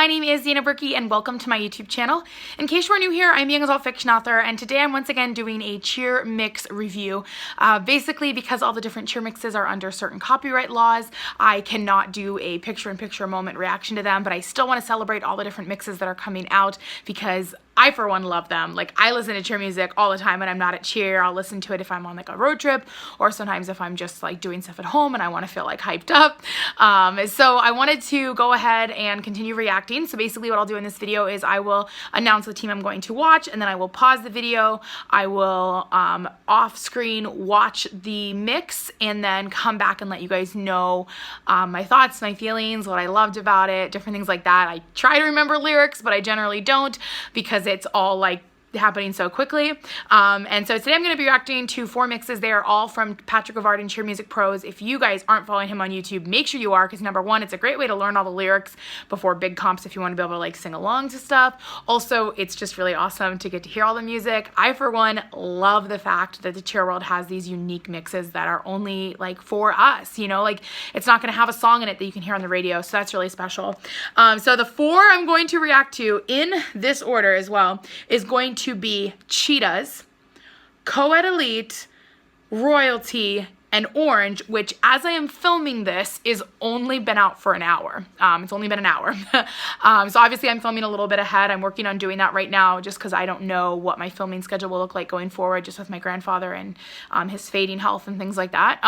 My name is Dana Berkey and welcome to my YouTube channel. In case you are new here, I'm a young adult fiction author and today I'm once again doing a cheer mix review. Basically because all the different cheer mixes are under certain copyright laws, I cannot do a picture-in-picture moment reaction to them, but I still want to celebrate all the different mixes that are coming out because I, for one, love them. Like, I listen to cheer music all the time when I'm not at cheer. I'll listen to it if I'm on like a road trip or sometimes if I'm just like doing stuff at home and I want to feel like hyped up. So I wanted to go ahead and continue reacting. So basically what I'll do in this video is I will announce the team I'm going to watch and then I will pause the video. I will off screen watch the mix and then come back and let you guys know my thoughts, my feelings, what I loved about it, different things like that. I try to remember lyrics, but I generally don't because it's all like happening so quickly. And so today I'm going to be reacting to 4 mixes. They are all from Patrick Ovard and Cheer Music Pros. If you guys aren't following him on YouTube, make sure you are, because number one, it's a great way to learn all the lyrics before big comps if you want to be able to like sing along to stuff. Also, it's just really awesome to get to hear all the music. I, for one, love the fact that the cheer world has these unique mixes that are only like for us, you know, like it's not going to have a song in it that you can hear on the radio. So that's really special. So the 4 I'm going to react to in this order as well is going to be Cheetahs, Coed Elite, Royalty, and Orange, which as I am filming this is only been out for an hour. It's only been an hour. So obviously I'm filming a little bit ahead. I'm working on doing that right now just because I don't know what my filming schedule will look like going forward just with my grandfather and his fading health and things like that.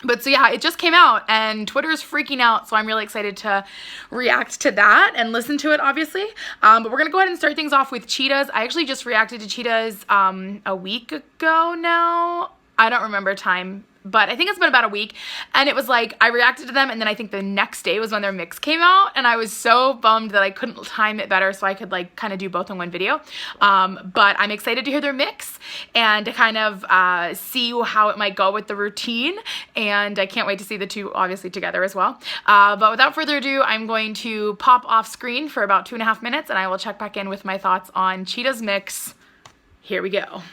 But so yeah, it just came out and Twitter is freaking out, so I'm really excited to react to that and listen to it, obviously. But we're gonna go ahead and start things off with Cheetahs. I actually just reacted to Cheetahs a week ago now. I don't remember time, but I think it's been about a week. And it was like, I reacted to them and then I think the next day was when their mix came out and I was so bummed that I couldn't time it better so I could like kind of do both in one video. But I'm excited to hear their mix and to kind of see how it might go with the routine. And I can't wait to see the two obviously together as well. But without further ado, I'm going to pop off screen for about 2.5 minutes and I will check back in with my thoughts on Cheetah's mix. Here we go.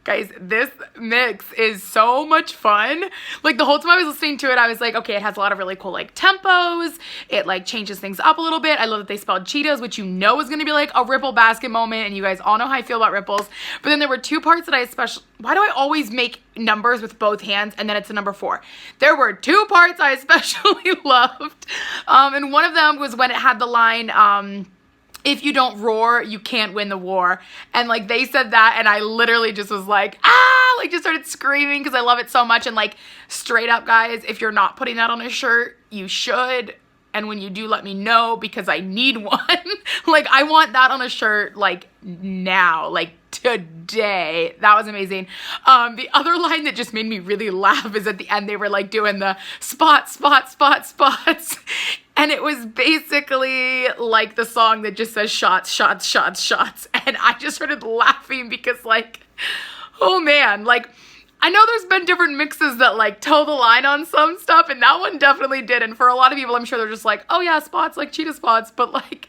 Guys, this mix is so much fun. Like the whole time I was listening to it, I was like, okay, it has a lot of really cool like tempos. It like changes things up a little bit. I love that they spelled Cheetahs, which you know is gonna be like a ripple basket moment. And you guys all know how I feel about ripples. But then there were 2 parts that I especially, why do I always make numbers with both hands and then it's a number 4? There were 2 parts I especially loved. And one of them was when it had the line, if you don't roar, you can't win the war. And like they said that and I literally just was like, ah, like just started screaming because I love it so much. And like straight up guys, if you're not putting that on a shirt, you should. And when you do, let me know because I need one. Like I want that on a shirt like now, like today. That was amazing. The other line that just made me really laugh is at the end they were like doing the spots. And it was basically like the song that just says shots, shots, shots, shots. And I just started laughing because like, oh man, like I know there's been different mixes that like toe the line on some stuff and that one definitely did. And for a lot of people, I'm sure they're just like, oh yeah, spots, like cheetah spots. But like,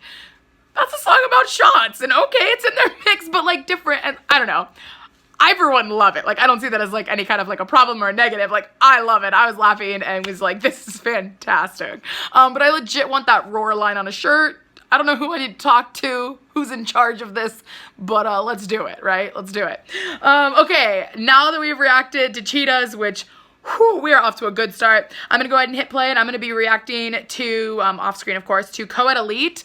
that's a song about shots and okay, it's in their mix, but like different. And I don't know. I, for one, love it. Like, I don't see that as, like, any kind of, like, a problem or a negative. Like, I love it. I was laughing and was like, this is fantastic. But I legit want that roar line on a shirt. I don't know who I need to talk to, who's in charge of this, but let's do it, right? Let's do it. Okay, now that we've reacted to Cheetahs, which, whew, we are off to a good start, I'm going to go ahead and hit play, and I'm going to be reacting to, off screen, of course, to Coed Elite.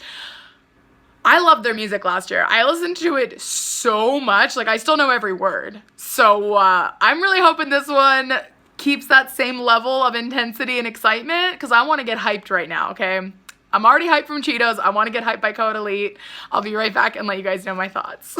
I loved their music last year. I listened to it so much. Like, I still know every word. So, I'm really hoping this one keeps that same level of intensity and excitement because I want to get hyped right now, okay? I'm already hyped from Cheetahs. I want to get hyped by Coed Elite. I'll be right back and let you guys know my thoughts.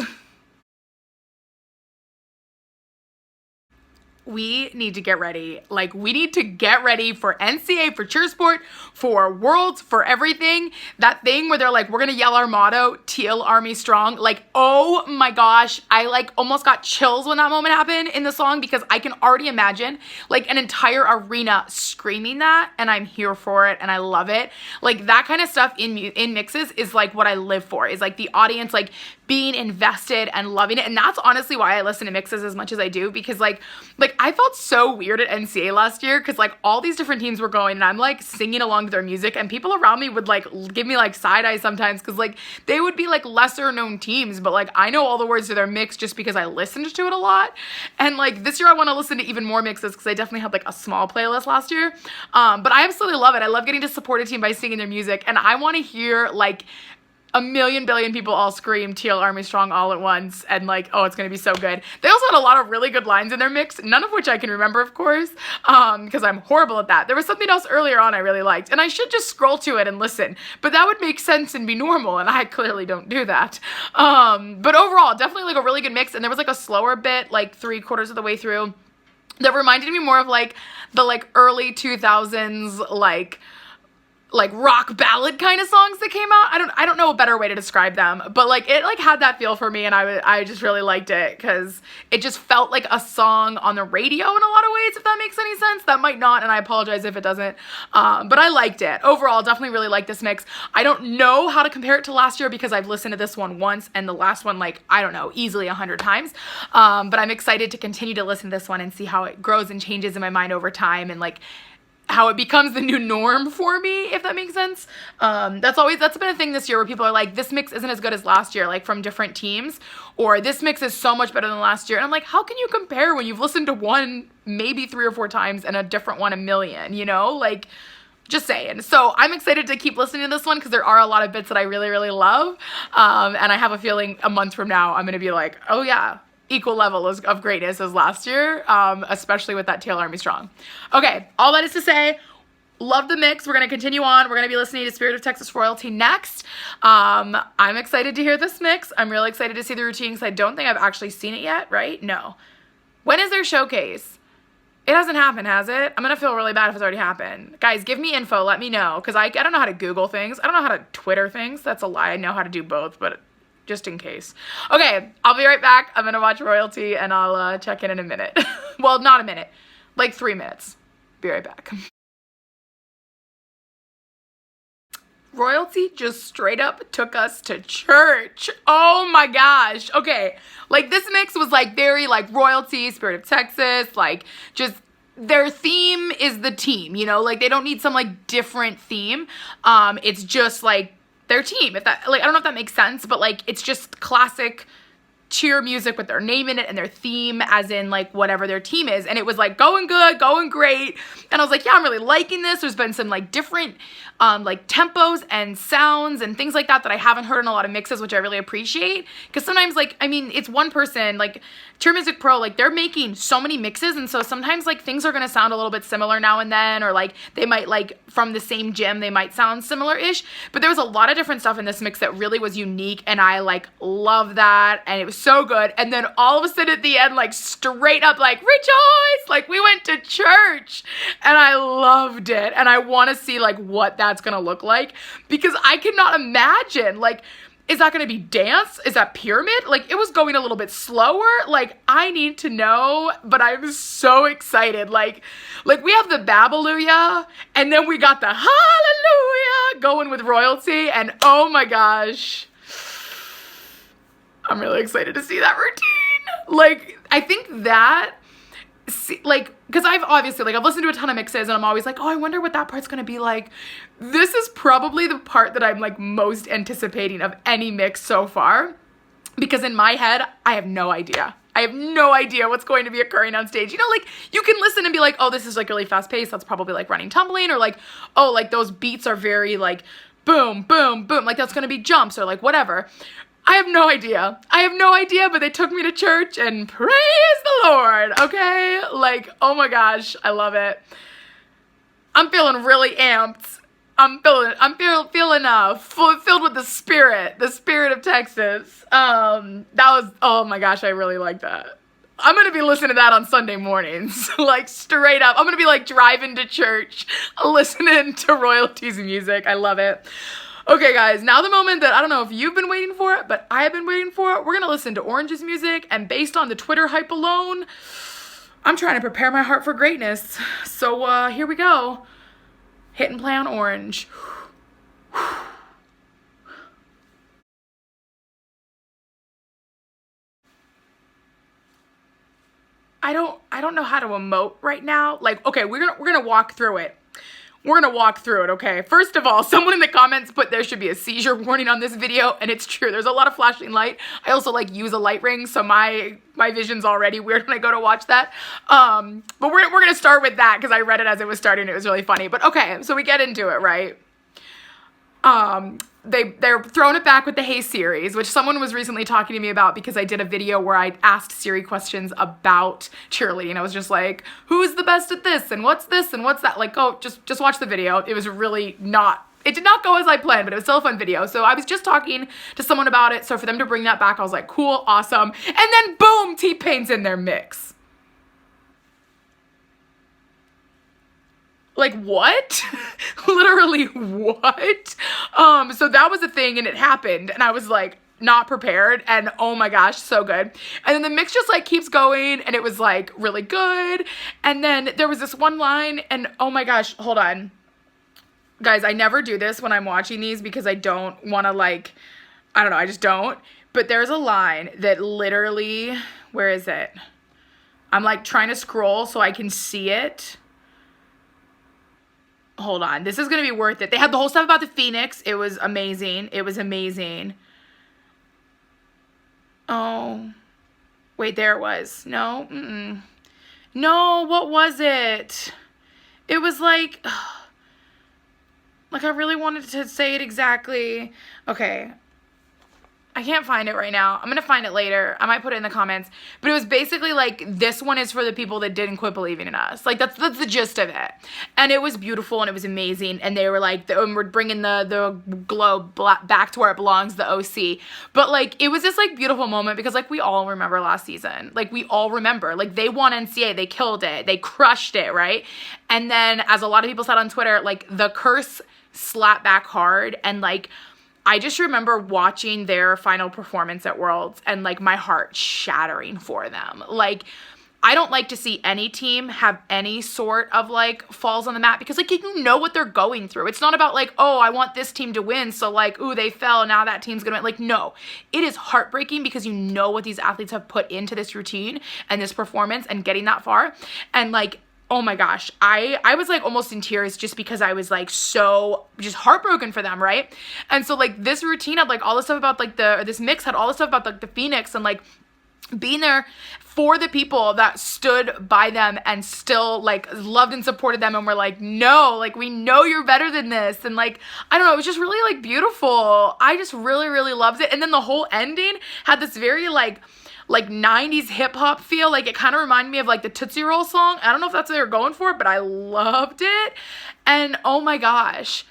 We need to get ready. Like, we need to get ready for NCA, for cheer sport, for Worlds, for everything. That thing where they're like, we're gonna yell our motto, Teal Army Strong. Like, oh my gosh, I like almost got chills when that moment happened in the song because I can already imagine like an entire arena screaming that and I'm here for it and I love it. Like that kind of stuff in mixes is like what I live for, is like the audience like being invested and loving it. And that's honestly why I listen to mixes as much as I do, because like like, I felt so weird at NCA last year because, like, all these different teams were going and I'm, like, singing along to their music and people around me would, like, give me, like, side eye sometimes because, like, they would be, like, lesser known teams, but, like, I know all the words to their mix just because I listened to it a lot. And, like, this year I want to listen to even more mixes because I definitely had, like, a small playlist last year. But I absolutely love it. I love getting to support a team by singing their music, and I want to hear, like, a million billion people all scream TL Army Strong all at once, and like, oh, it's gonna be so good. They also had a lot of really good lines in their mix, none of which I can remember, of course, because I'm horrible at that. There was something else earlier on I really liked, and I should just scroll to it and listen, but that would make sense and be normal, and I clearly don't do that. But overall, definitely like a really good mix, and there was like a slower bit, like 3/4 of the way through, that reminded me more of like the like early 2000s, like rock ballad kind of songs that came out. I don't know a better way to describe them, but like it like had that feel for me, and I just really liked it because it just felt like a song on the radio in a lot of ways, if that makes any sense. That might not, and I apologize if it doesn't, but I liked it. Overall, definitely really like this mix. I don't know how to compare it to last year because I've listened to this one once and the last one, like, I don't know, easily 100 times, but I'm excited to continue to listen to this one and see how it grows and changes in my mind over time, and like how it becomes the new norm for me, if that makes sense. That's been a thing this year where people are like, this mix isn't as good as last year, like from different teams, or this mix is so much better than last year. And I'm like, how can you compare when you've listened to one maybe 3 or 4 times and a different one a million, you know? Like, just saying. So I'm excited to keep listening to this one because there are a lot of bits that I really, really love. And I have a feeling a month from now, I'm going to be like, oh yeah, equal level of greatness as last year, especially with that TL Army Strong. Okay, all that is to say, love the mix. We're going to continue on. We're going to be listening to Spirit of Texas Royalty next. I'm excited to hear this mix. I'm really excited to see the routine because I don't think I've actually seen it yet, right? No. When is their showcase? It hasn't happened, has it? I'm going to feel really bad if it's already happened. Guys, give me info. Let me know because I don't know how to Google things. I don't know how to Twitter things. That's a lie. I know how to do both, but just in case. Okay, I'll be right back. I'm gonna watch Royalty and I'll check in a minute. Well, not a minute, like 3 minutes. Be right back. Royalty just straight up took us to church. Oh my gosh. Okay, like this mix was like very like Royalty, Spirit of Texas, like just their theme is the team, you know, like they don't need some like different theme. It's just like their team, if that, like, I don't know if that makes sense, but like it's just classic cheer music with their name in it and their theme as in like whatever their team is, and it was like going good, going great, and I was like, yeah, I'm really liking this. There's been some like different like tempos and sounds and things like that I haven't heard in a lot of mixes, which I really appreciate, because sometimes, like, I mean, it's one person, like Cheer Music Pro, like they're making so many mixes, and so sometimes like things are gonna sound a little bit similar now and then, or like they might, like from the same gym, they might sound similar-ish, but there was a lot of different stuff in this mix that really was unique, and I like love that, and it was so good. And then all of a sudden at the end, like straight up like rejoice, like we went to church, and I loved it, and I want to see like what that's gonna look like, because I cannot imagine, like, is that going to be dance? Is that pyramid? Like, it was going a little bit slower. Like, I need to know, but I'm so excited. Like we have the Babalooyah, and then we got the Hallelujah going with Royalty, and oh my gosh, I'm really excited to see that routine. Like, I think that, like, because I've obviously, like, I've listened to a ton of mixes, and I'm always like, oh, I wonder what that part's gonna be like. This is probably the part that I'm, like, most anticipating of any mix so far, because in my head, I have no idea. I have no idea what's going to be occurring on stage. You know, like, you can listen and be like, oh, this is, like, really fast-paced. That's probably, like, running, tumbling, or, like, oh, like, those beats are very, like, boom, boom, boom. Like, that's gonna be jumps, or, like, whatever. I have no idea. I have no idea, but they took me to church, and praise the Lord, okay? Like, oh my gosh, I love it. I'm feeling really amped. I'm feeling filled with the spirit of Texas. That was, oh my gosh, I really like that. I'm gonna be listening to that on Sunday mornings, like straight up. I'm gonna be like driving to church, listening to Royalty's music. I love it. Okay, guys, now the moment that I don't know if you've been waiting for it, but I have been waiting for it. We're gonna listen to Orange's music, and based on the Twitter hype alone, I'm trying to prepare my heart for greatness. So here we go. Hit and play on Orange. I don't know how to emote right now. Like, okay, we're gonna walk through it. We're gonna walk through it, okay? First of all, someone in the comments put there should be a seizure warning on this video, and it's true. There's a lot of flashing light. I also like use a light ring, so my vision's already weird when I go to watch that. But we're gonna start with that because I read it as it was starting. It was really funny. But okay, so we get into it, right? They're throwing it back with the Hey series, which someone was recently talking to me about because I did a video where I asked Siri questions about cheerleading. I was just like, who's the best at this? And what's this? And what's that? Like, oh, just watch the video. It was really not, it did not go as I planned, but it was still a fun video. So I was just talking to someone about it. So for them to bring that back, I was like, cool, awesome. And then boom, T-Pain's in their mix. Like, what? Literally, what? So that was a thing, and it happened, and I was like, not prepared, and oh my gosh, so good. And then the mix just like keeps going, and it was like really good. And then there was this one line, and oh my gosh, hold on. Guys, I never do this when I'm watching these because I don't want to like, I don't know, I just don't. But there's a line that literally, where is it? I'm like trying to scroll so I can see it. Hold on. This is going to be worth it. They had the whole stuff about the Phoenix. It was amazing. It was amazing. Oh. Wait, there it was. No. No, what was it? It was like I really wanted to say it exactly. Okay. I can't find it right now. I'm going to find it later. I might put it in the comments. But it was basically like, this one is for the people that didn't quit believing in us. Like, that's the gist of it. And it was beautiful and it was amazing. And they were like, we're bringing the globe back to where it belongs, the OC. But like, it was this like beautiful moment because like we all remember last season. Like, we all remember. Like, they won NCAA. They killed it. They crushed it, right? And then, as a lot of people said on Twitter, like, the curse slapped back hard. And like, I just remember watching their final performance at Worlds and like my heart shattering for them. Like, I don't like to see any team have any sort of like falls on the mat because like you know what they're going through. It's not about like, oh, I want this team to win, so like, ooh, they fell, now that team's gonna win. Like, no. It is heartbreaking because you know what these athletes have put into this routine and this performance and getting that far. And like, oh my gosh, I was like almost in tears just because I was like so just heartbroken for them, right? And so like this routine had like all this stuff about like this mix had all this stuff about like the Phoenix and like being there for the people that stood by them and still like loved and supported them and were like, no, like we know you're better than this. And like, I don't know, it was just really like beautiful. I just really, really loved it. And then the whole ending had this very like 90s hip hop feel. Like, it kind of reminded me of like the Tootsie Roll song. I don't know if that's what they were going for, but I loved it. And oh my gosh,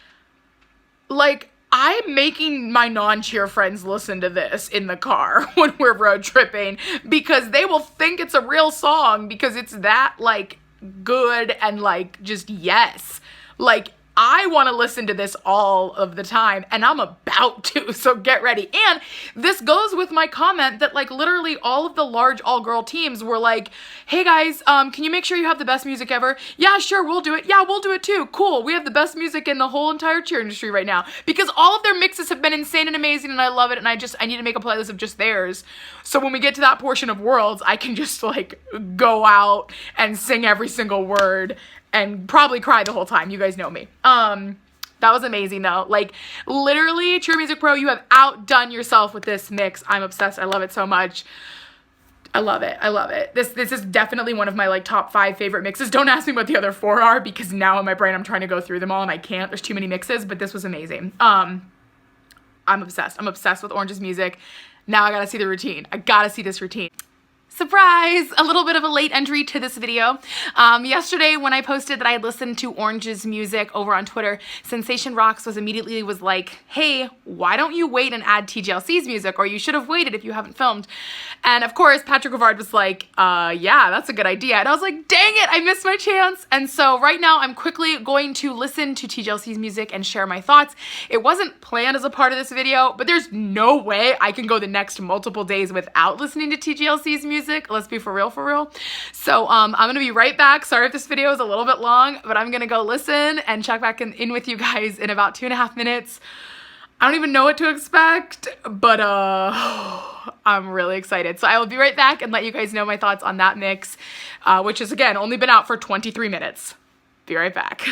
like, I'm making my non-cheer friends listen to this in the car when we're road tripping because they will think it's a real song because it's that like good and like just yes. Like, I want to listen to this all of the time, and I'm about to, so get ready. And this goes with my comment that, like, literally all of the large all-girl teams were like, hey, guys, can you make sure you have the best music ever? Yeah, sure, we'll do it. Yeah, we'll do it too. Cool. We have the best music in the whole entire cheer industry right now because all of their mixes have been insane and amazing, and I love it, and I need to make a playlist of just theirs. So when we get to that portion of Worlds, I can just, like, go out and sing every single word and probably cry the whole time. You guys know me. That was amazing though. Like, literally, Cheer Music Pro, you have outdone yourself with this mix. I'm obsessed. I love it so much. I love it. I love it. This is definitely one of my like top 5 favorite mixes. Don't ask me what the other 4 are because now in my brain I'm trying to go through them all and I can't. There's too many mixes, but this was amazing. I'm obsessed. I'm obsessed with Orange's music. Now I gotta see the routine. I gotta see this routine. Surprise! A little bit of a late entry to this video. Yesterday when I posted that I had listened to Orange's music over on Twitter, Sensation Rocks was like, hey, why don't you wait and add TGLC's music? Or you should have waited if you haven't filmed. And of course, Patrick Rivard was like, yeah, that's a good idea. And I was like, dang it, I missed my chance. And so right now I'm quickly going to listen to TGLC's music and share my thoughts. It wasn't planned as a part of this video, but there's no way I can go the next multiple days without listening to TGLC's music. Let's be for real. So I'm gonna be right back. Sorry if this video is a little bit long, but I'm gonna go listen and check back in with you guys in about 2.5 minutes. I don't even know what to expect, but I'm really excited. So I will be right back and let you guys know my thoughts on that mix, which has, again, only been out for 23 minutes. Be right back.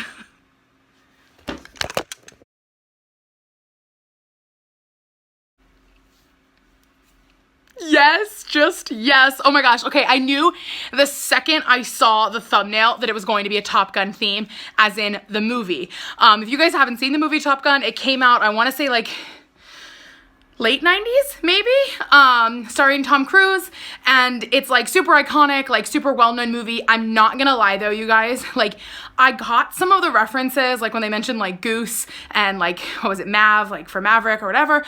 Yes, just yes. Oh my gosh. Okay, I knew the second I saw the thumbnail that it was going to be a Top Gun theme, as in the movie. If you guys haven't seen the movie Top Gun, it came out, I want to say like late 90s, maybe, starring Tom Cruise, and it's like super iconic, like super well-known movie. I'm not gonna lie though, you guys, like I got some of the references, like when they mentioned like Goose and like, what was it, Mav, like for Maverick or whatever,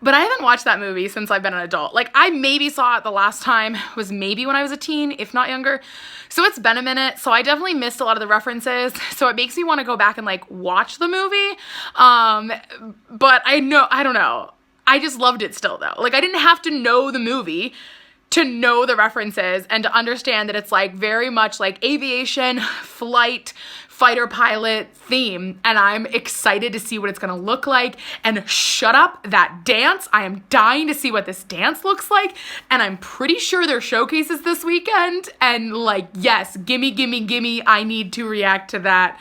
but I haven't watched that movie since I've been an adult. Like, I maybe saw it the last time was maybe when I was a teen, if not younger. So it's been a minute. So I definitely missed a lot of the references. So it makes me want to go back and like watch the movie. But I don't know. I just loved it still though. Like, I didn't have to know the movie to know the references and to understand that it's like very much like aviation, flight, fighter pilot theme, and I'm excited to see what it's gonna look like. And shut up, that dance, I am dying to see what this dance looks like, and I'm pretty sure there's showcases this weekend, and like, yes, gimme, gimme, gimme, I need to react to that.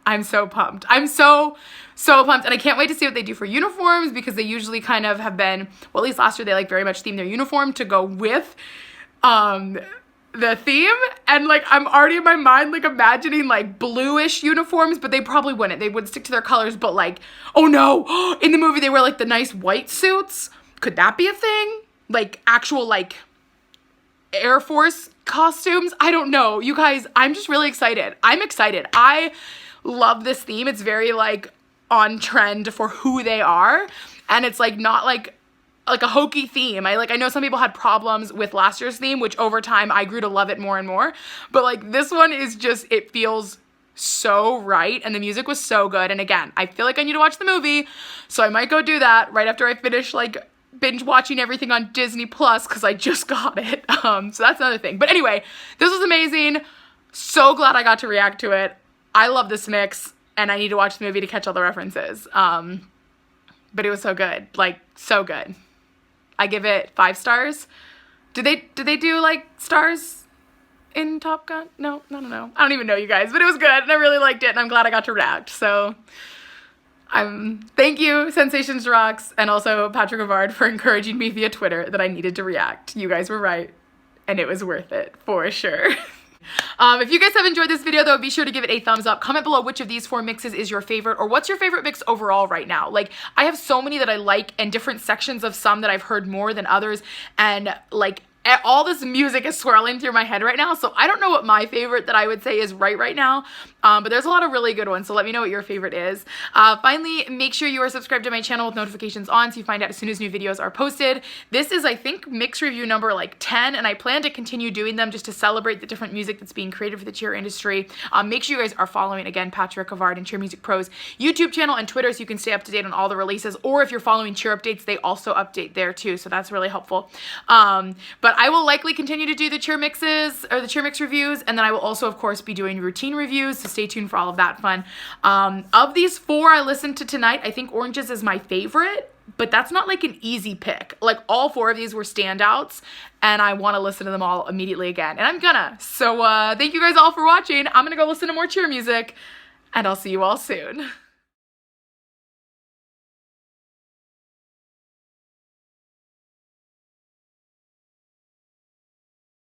I'm so pumped. I'm so pumped, and I can't wait to see what they do for uniforms, because they usually kind of have been, well, at least last year they like very much themed their uniform to go with the theme, and like I'm already in my mind like imagining like bluish uniforms, but they probably wouldn't. They would stick to their colors, but like, oh no, in the movie they wear like the nice white suits. Could that be a thing? Like actual like Air Force costumes? I don't know. You guys, I'm just really excited. I'm excited. I love this theme. It's very like on trend for who they are, and it's like not like a hokey theme. I know some people had problems with last year's theme, which over time I grew to love it more and more, but like this one is just, it feels so right, and the music was so good. And again, I feel like I need to watch the movie, so I might go do that right after I finish like binge watching everything on Disney Plus, because I just got it. So that's another thing. But anyway, this was amazing. So glad I got to react to it. I love this mix, and I need to watch the movie to catch all the references. But it was so good, like so good. I give it 5 stars. Did they do like stars in Top Gun? No, I don't know. I don't even know, you guys, but it was good, and I really liked it, and I'm glad I got to react. So thank you, Sensations Rocks, and also Patrick Avard for encouraging me via Twitter that I needed to react. You guys were right, and it was worth it for sure. If you guys have enjoyed this video though, be sure to give it a thumbs up. Comment below which of these 4 mixes is your favorite, or what's your favorite mix overall right now. Like, I have so many that I like, and different sections of some that I've heard more than others, and like all this music is swirling through my head right now, so I don't know what my favorite that I would say is right now, but there's a lot of really good ones, so let me know what your favorite is. Finally, make sure you are subscribed to my channel with notifications on so you find out as soon as new videos are posted. This is, I think, mix review number like 10, and I plan to continue doing them just to celebrate the different music that's being created for the cheer industry. Make sure you guys are following, again, Patrick Avard and Cheer Music Pro's YouTube channel and Twitter so you can stay up to date on all the releases, or if you're following cheer updates, they also update there too, so that's really helpful. But I will likely continue to do the cheer mixes, or the cheer mix reviews, and then I will also, of course, be doing routine reviews, so stay tuned for all of that fun. Of these 4 I listened to tonight, I think Oranges is my favorite, but that's not like an easy pick. Like, all 4 of these were standouts, and I want to listen to them all immediately again, and I'm gonna. So thank you guys all for watching. I'm gonna go listen to more cheer music, and I'll see you all soon.